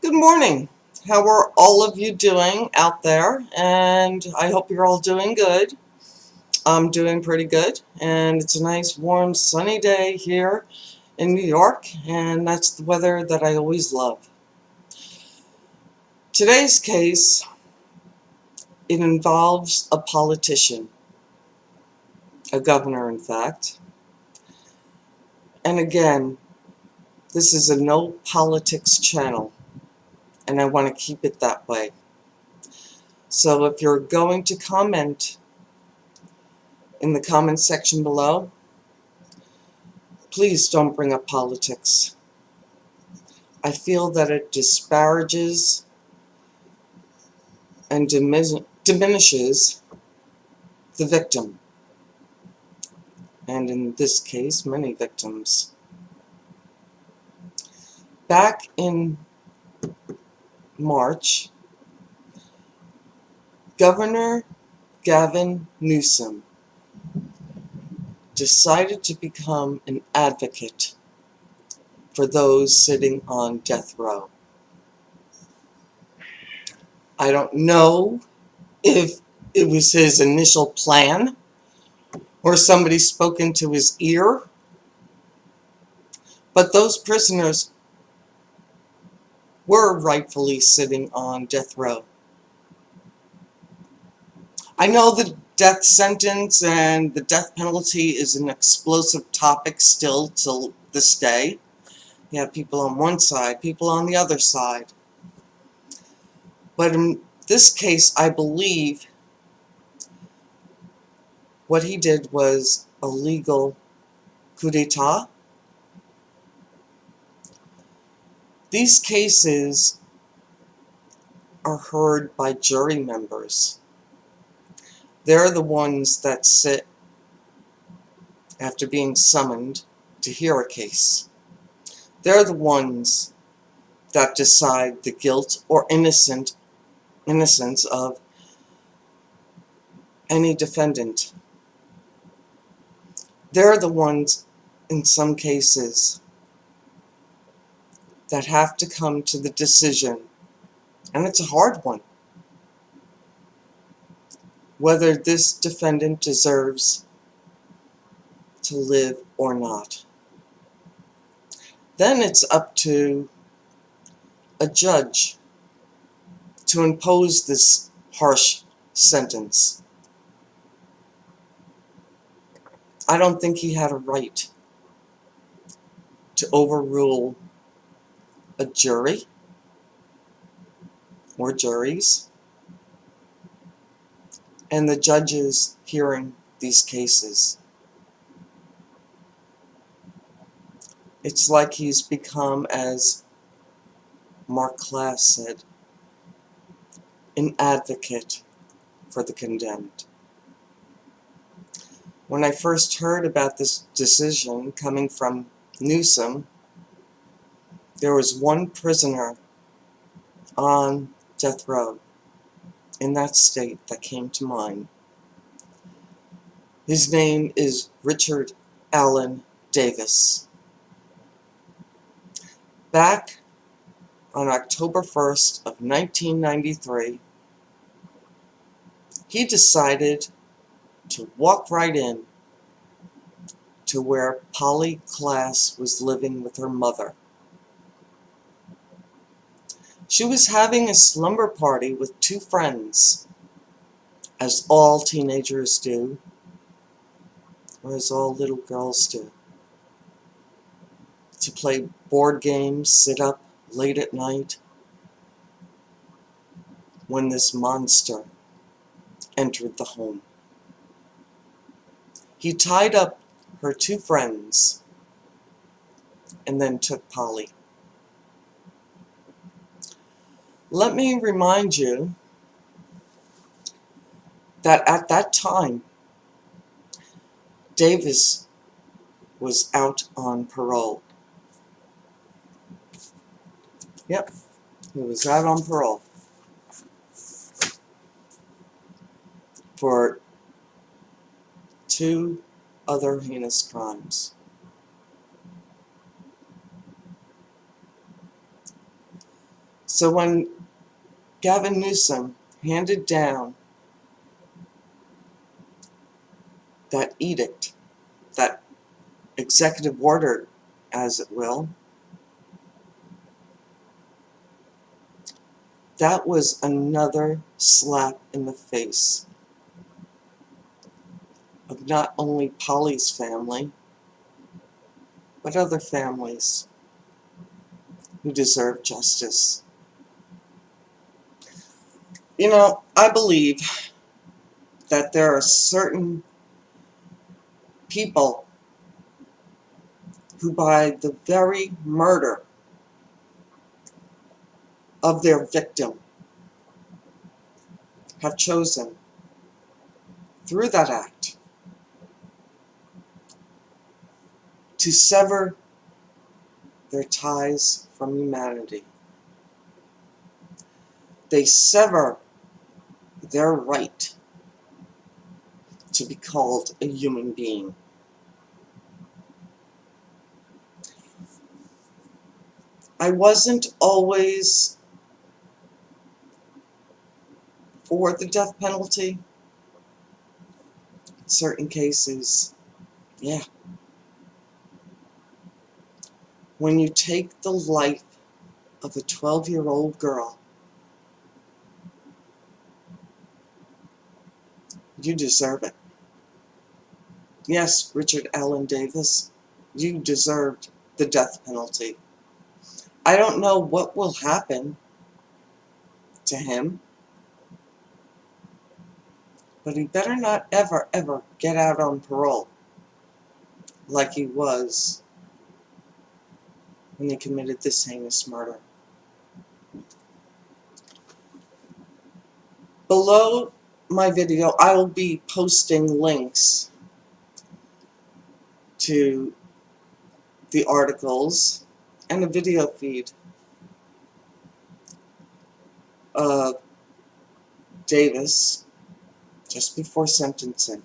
Good morning. How are all of you doing out there? And I hope you're all doing good. I'm doing pretty good, and it's a nice, warm, sunny day here in New York, and that's the weather that I always love. Today's case, it involves a politician, a governor, in fact. And again, this is a no politics channel, and I want to keep it that way. So if you're going to comment in the comment section below, please don't bring up politics. I feel that it disparages and diminishes the victim, and in this case, many victims. Back in March, Governor Gavin Newsom decided to become an advocate for those sitting on death row. I don't know if it was his initial plan or somebody spoke into his ear, but those prisoners were rightfully sitting on death row. I know the death sentence and the death penalty is an explosive topic still till this day. You have people on one side, people on the other side. But in this case, I believe what he did was a legal coup d'etat. These cases are heard by jury members. They're the ones that sit after being summoned to hear a case. They're the ones that decide the guilt or innocence of any defendant. They're the ones, in some cases, that have to come to the decision, and it's a hard one, whether this defendant deserves to live or not. Then it's up to a judge to impose this harsh sentence. I don't think he had a right to overrule a jury or juries and the judges hearing these cases. It's like he's become, as Klaas said, an advocate for the condemned. When I first heard about this decision coming from Newsom, there was one prisoner on death row in that state that came to mind. His name is Richard Allen Davis. Back on October 1st of 1993, he decided to walk right in to where Polly Klass was living with her mother. She was having a slumber party with two friends, as all teenagers do, or as all little girls do, to play board games, sit up late at night, when this monster entered the home. He tied up her two friends and then took Polly. Let me remind you that at that time, Davis was out on parole. Yep, he was out on parole for two other heinous crimes. So when Gavin Newsom handed down that edict, that executive order, as it will, that was another slap in the face of not only Polly's family, but other families who deserve justice. You know, I believe that there are certain people who, by the very murder of their victim, have chosen, through that act, to sever their ties from humanity. They sever their right to be called a human being. I wasn't always for the death penalty. In certain cases, yeah. When you take the life of a 12-year-old girl, you deserve it. Yes, Richard Allen Davis, you deserved the death penalty. I don't know what will happen to him, but he better not ever, ever get out on parole like he was when he committed this heinous murder. Below my video, I will be posting links to the articles and a video feed of Davis just before sentencing.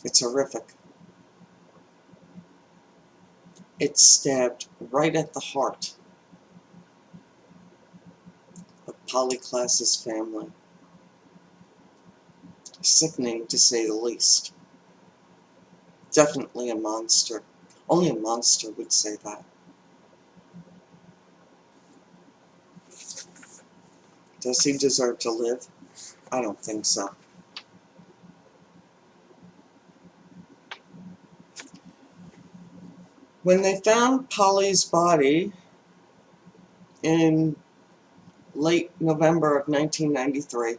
It's horrific. It stabbed right at the heart of Polly Klass's family. Sickening, to say the least. Definitely a monster. Only a monster would say that. Does he deserve to live? I don't think so. When they found Polly's body in late November of 1993,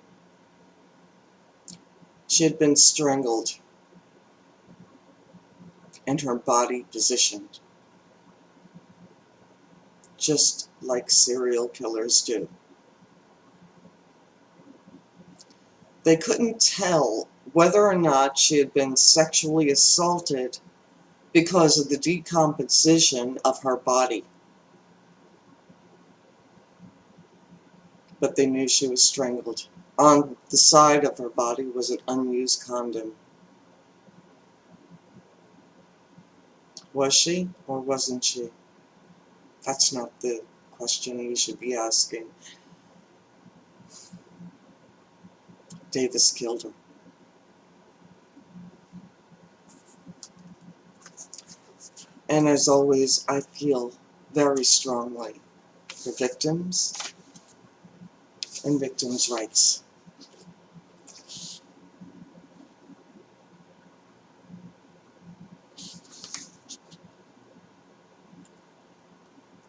she had been strangled and her body positioned, just like serial killers do. They couldn't tell whether or not she had been sexually assaulted because of the decomposition of her body. But they knew she was strangled. On the side of her body was an unused condom. Was she or wasn't she? That's not the question we should be asking. Davis killed her. And as always, I feel very strongly for victims and victims' rights.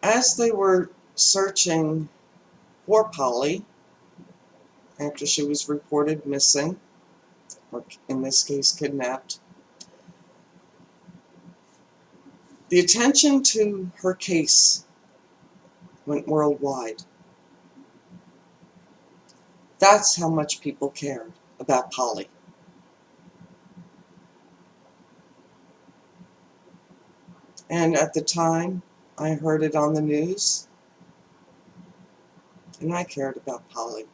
As they were searching for Polly after she was reported missing, or in this case kidnapped, the attention to her case went worldwide. That's how much people cared about Polly. And at the time, I heard it on the news, and I cared about Polly.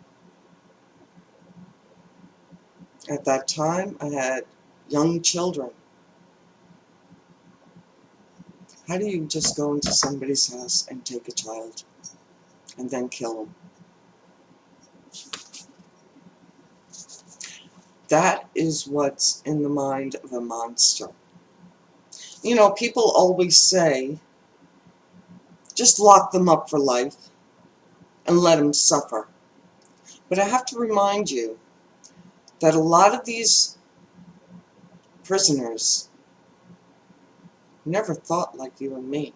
At that time, I had young children. How do you just go into somebody's house and take a child? and then kill them. That is what's in the mind of a monster. You know, people always say, just lock them up for life and let them suffer. But I have to remind you that a lot of these prisoners never thought like you and me.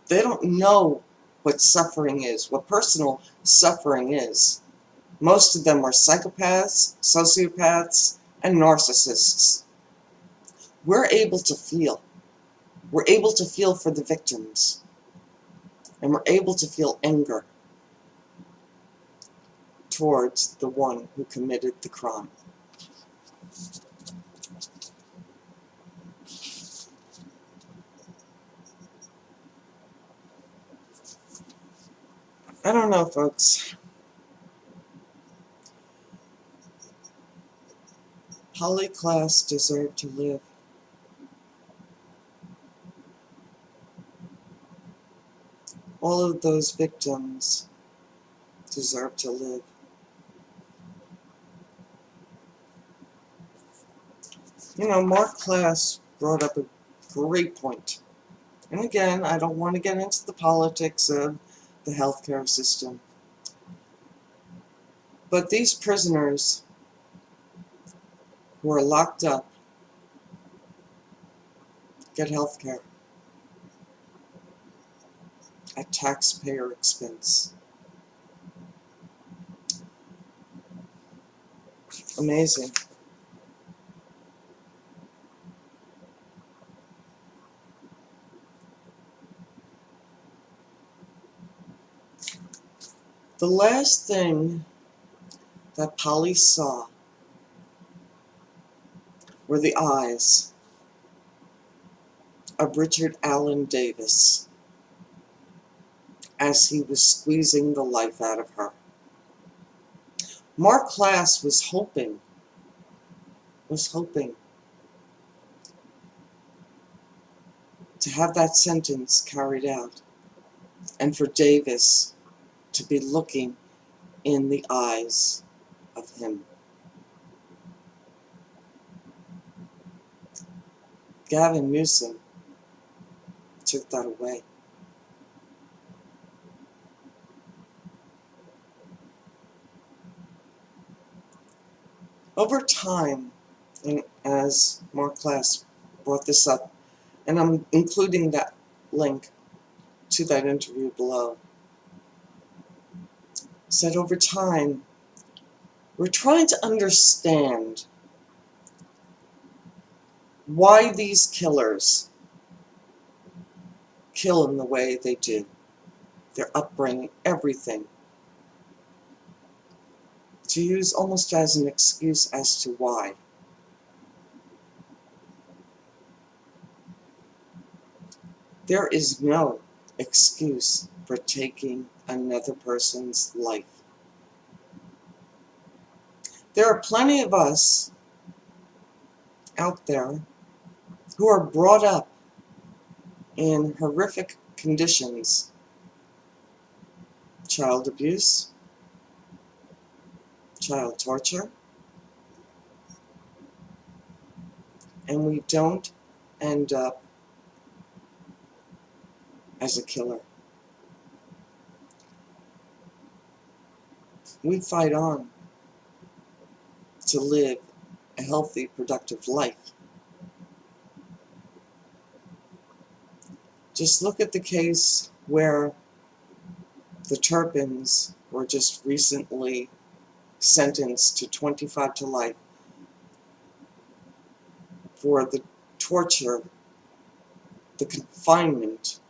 They don't know what suffering is, what personal suffering is. Most of them are psychopaths, sociopaths, and narcissists. We're able to feel. We're able to feel for the victims. And we're able to feel anger towards the one who committed the crime. I don't know, folks. Polly Klass deserved to live. All of those victims deserve to live. You know, Mark Klaas brought up a great point. And again, I don't want to get into the politics of the healthcare system. But these prisoners who are locked up get health care at taxpayer expense. Amazing. The last thing that Polly saw were the eyes of Richard Allen Davis as he was squeezing the life out of her. Mark Klaas was hoping to have that sentence carried out and for Davis to be looking in the eyes of him. Gavin Newsom took that away. Over time, and as Mark Klaas brought this up, and I'm including that link to that interview below, said over time, we're trying to understand why these killers kill in the way they do. Their upbringing, everything. To use almost as an excuse as to why. There is no excuse for taking another person's life. There are plenty of us out there who are brought up in horrific conditions. Child abuse, child torture, and we don't end up as a killer. We fight on to live a healthy, productive life. Just look at the case where the Turpins were just recently sentenced to 25 to life for the torture, the confinement,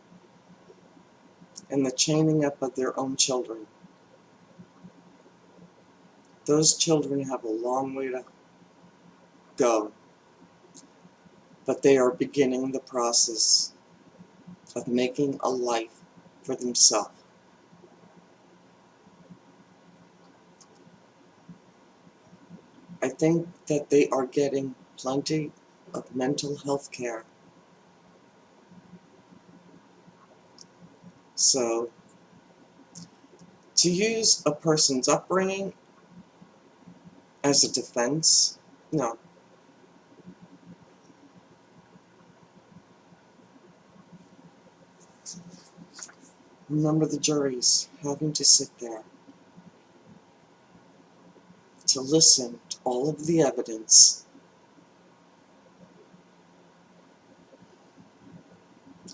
and the chaining up of their own children. Those children have a long way to go, but they are beginning the process of making a life for themselves. I think that they are getting plenty of mental health care. So, To use a person's upbringing as a defense, no. Remember the juries having to sit there to listen to all of the evidence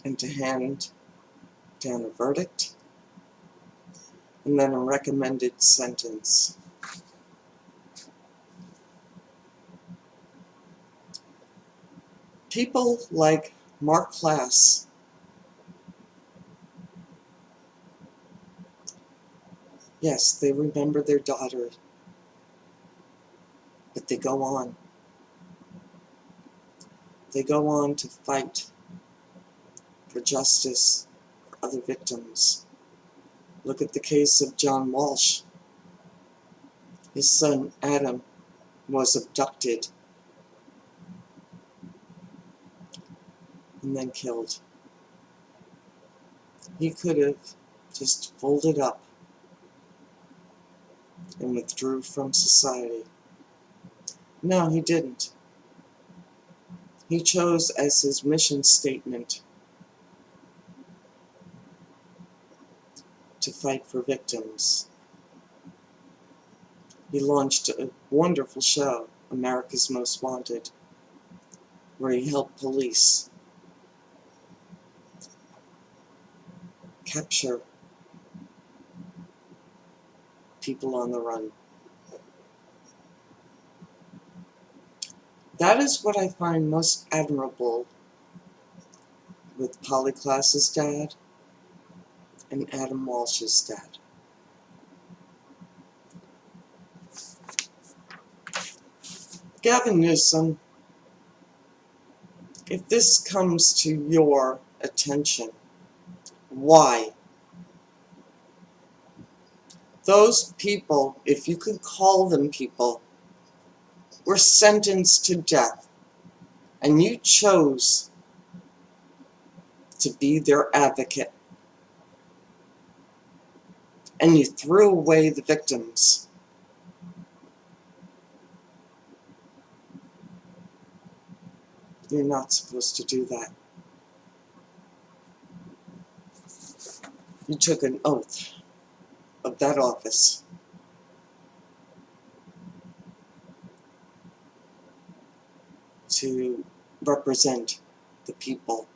and to hand down a verdict and then a recommended sentence. People like Klaas, yes, they remember their daughter, but they go on. They go on to fight for justice for other victims. Look at the case of John Walsh. His son Adam was abducted and then killed. He could have just folded up and withdrew from society. No, he didn't. He chose as his mission statement to fight for victims. He launched a wonderful show, America's Most Wanted, where he helped police capture people on the run. That is what I find most admirable with Polly Klass's dad and Adam Walsh's dad. Gavin Newsom, if this comes to your attention, why? Those people, if you could call them people, were sentenced to death, and you chose to be their advocate, and you threw away the victims. You're not supposed to do that. You took an oath of that office to represent the people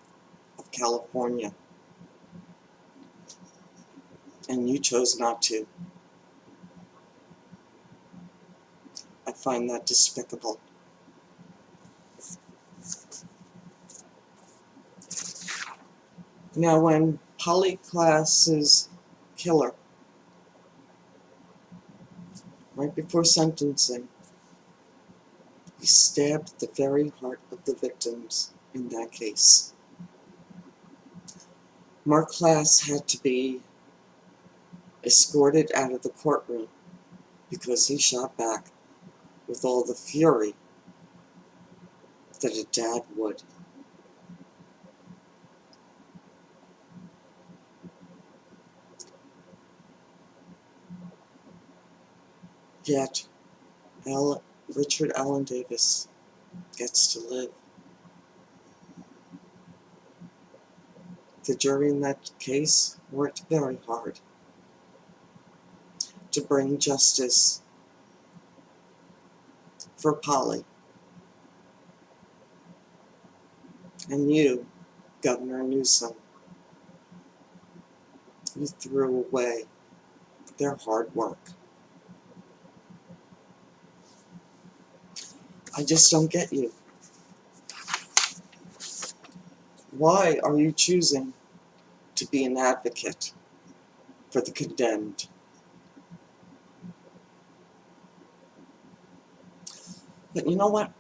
of California, and you chose not to. I find that despicable. Now, when Polly Klass's killer, right before sentencing, he stabbed the very heart of the victims in that case. Klaas had to be escorted out of the courtroom because he shot back with all the fury that a dad would. Yet, Richard Allen Davis gets to live. The jury in that case worked very hard to bring justice for Polly. And you, Governor Newsom, you threw away their hard work. I just don't get you. Why are you choosing to be an advocate for the condemned? But you know what?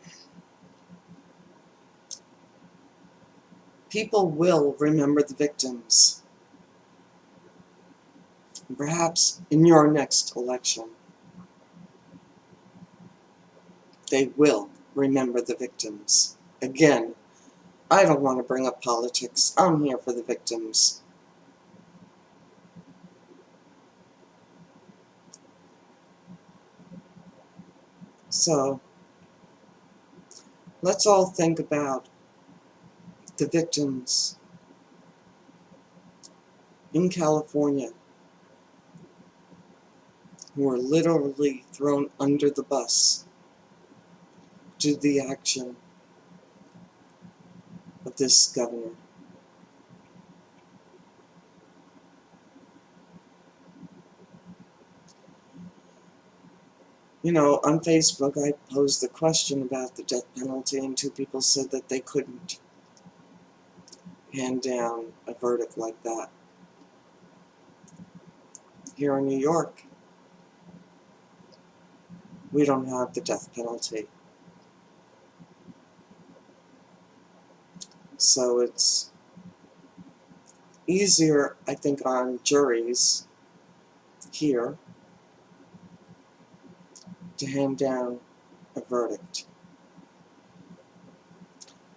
People will remember the victims. Perhaps in your next election, they will remember the victims. Again, I don't want to bring up politics. I'm here for the victims. So let's all think about the victims in California who were literally thrown under the bus due to the action of this governor. You know, on Facebook I posed the question about the death penalty, and 2 people said that they couldn't hand down a verdict like that. Here in New York, we don't have the death penalty. So it's easier, I think, on juries here to hand down a verdict.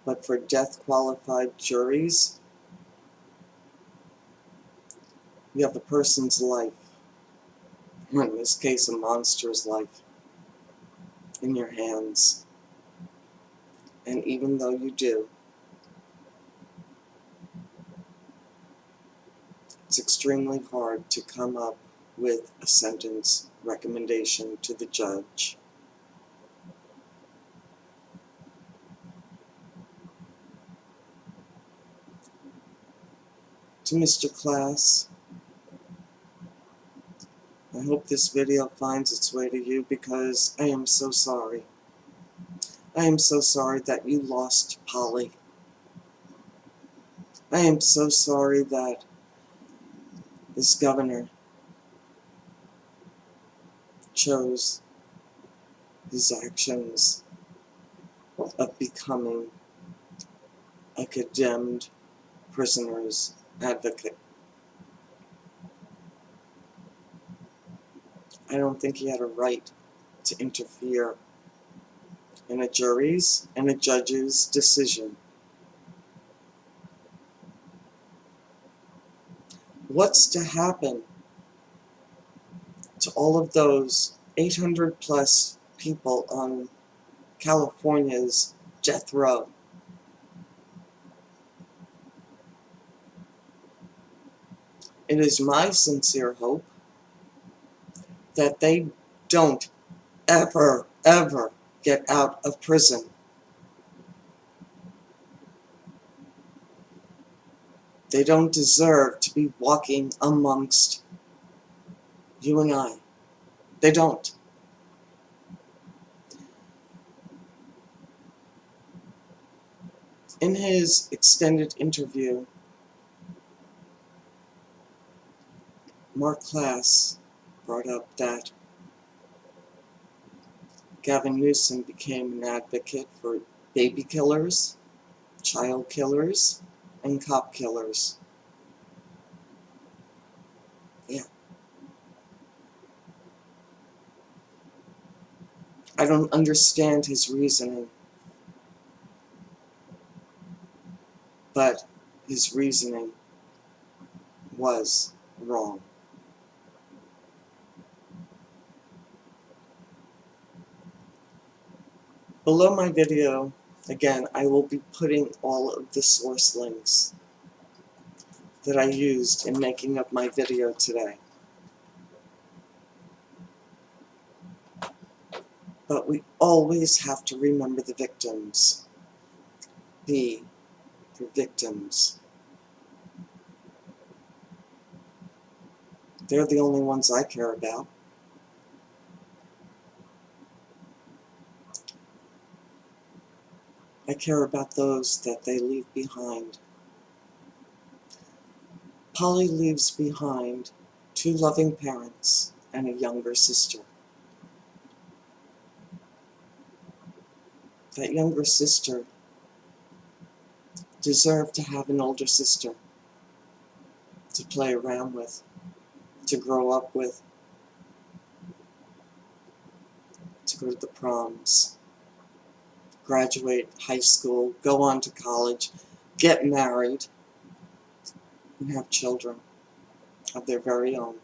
But for death-qualified juries, you have a person's life, or in this case a monster's life, in your hands. And even though you do, it's extremely hard to come up with a sentence recommendation to the judge. To Mr. Klaas, I hope this video finds its way to you, because I am so sorry. I am so sorry that you lost Polly. I am so sorry that this governor chose his actions of becoming a condemned prisoner's advocate. I don't think he had a right to interfere in a jury's and a judge's decision. What's to happen to all of those 800 plus people on California's death row? It is my sincere hope that they don't ever, ever get out of prison. They don't deserve to be walking amongst you and I. They don't. In his extended interview, Klaas brought up that Gavin Newsom became an advocate for baby killers, child killers, and cop killers. Yeah. I don't understand his reasoning, but his reasoning was wrong. Below my video, again, I will be putting all of the source links that I used in making up my video today. But we always have to remember the victims. Be for victims. They're the only ones I care about. I care about those that they leave behind. Polly leaves behind 2 loving parents and a younger sister. That younger sister deserved to have an older sister to play around with, to grow up with, to go to the proms, graduate high school, go on to college, get married, and have children of their very own.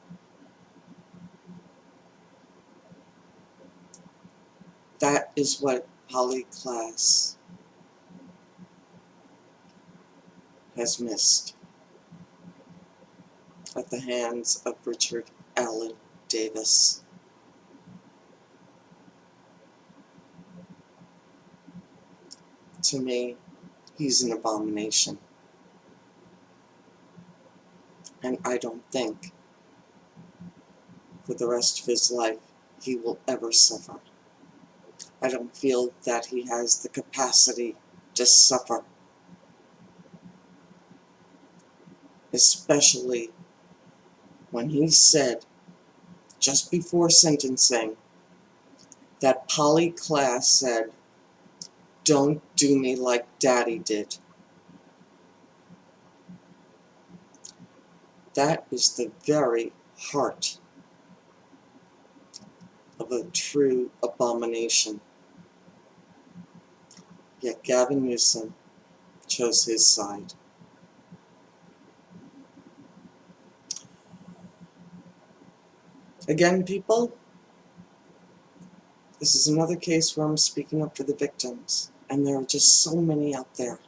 That is what Polly Klass has missed at the hands of Richard Allen Davis. To me, he's an abomination. And I don't think for the rest of his life he will ever suffer. I don't feel that he has the capacity to suffer, especially when he said just before sentencing that Polly Klass said, "Don't do me like Daddy did." That is the very heart of a true abomination. Yet Gavin Newsom chose his side. Again, people, this is another case where I'm speaking up for the victims, and there are just so many out there.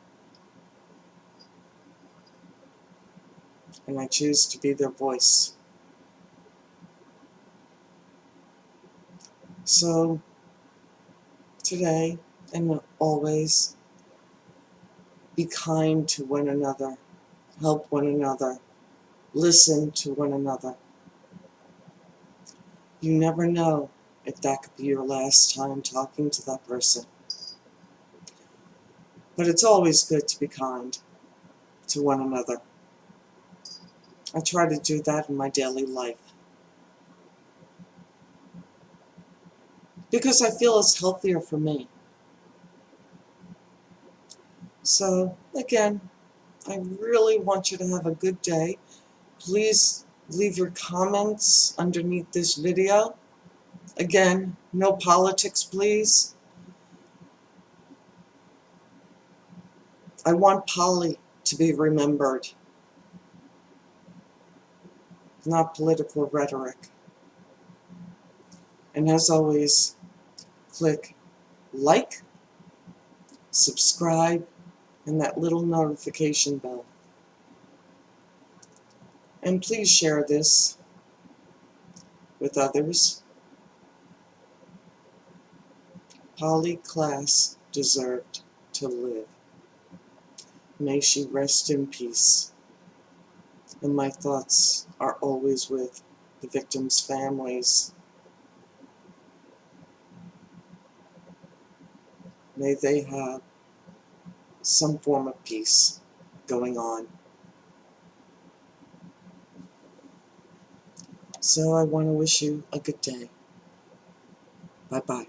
And I choose to be their voice. So, today and always, be kind to one another, help one another, listen to one another. You never know if that could be your last time talking to that person. But it's always good to be kind to one another. I try to do that in my daily life, because I feel it's healthier for me. So, again, I really want you to have a good day. Please leave your comments underneath this video. Again, no politics, please. I want Polly to be remembered, not political rhetoric. And as always, click like, subscribe, and that little notification bell. And please share this with others. Polly Klass deserved to live. May she rest in peace. And my thoughts are always with the victims' families. May they have some form of peace going on. So I want to wish you a good day. Bye-bye.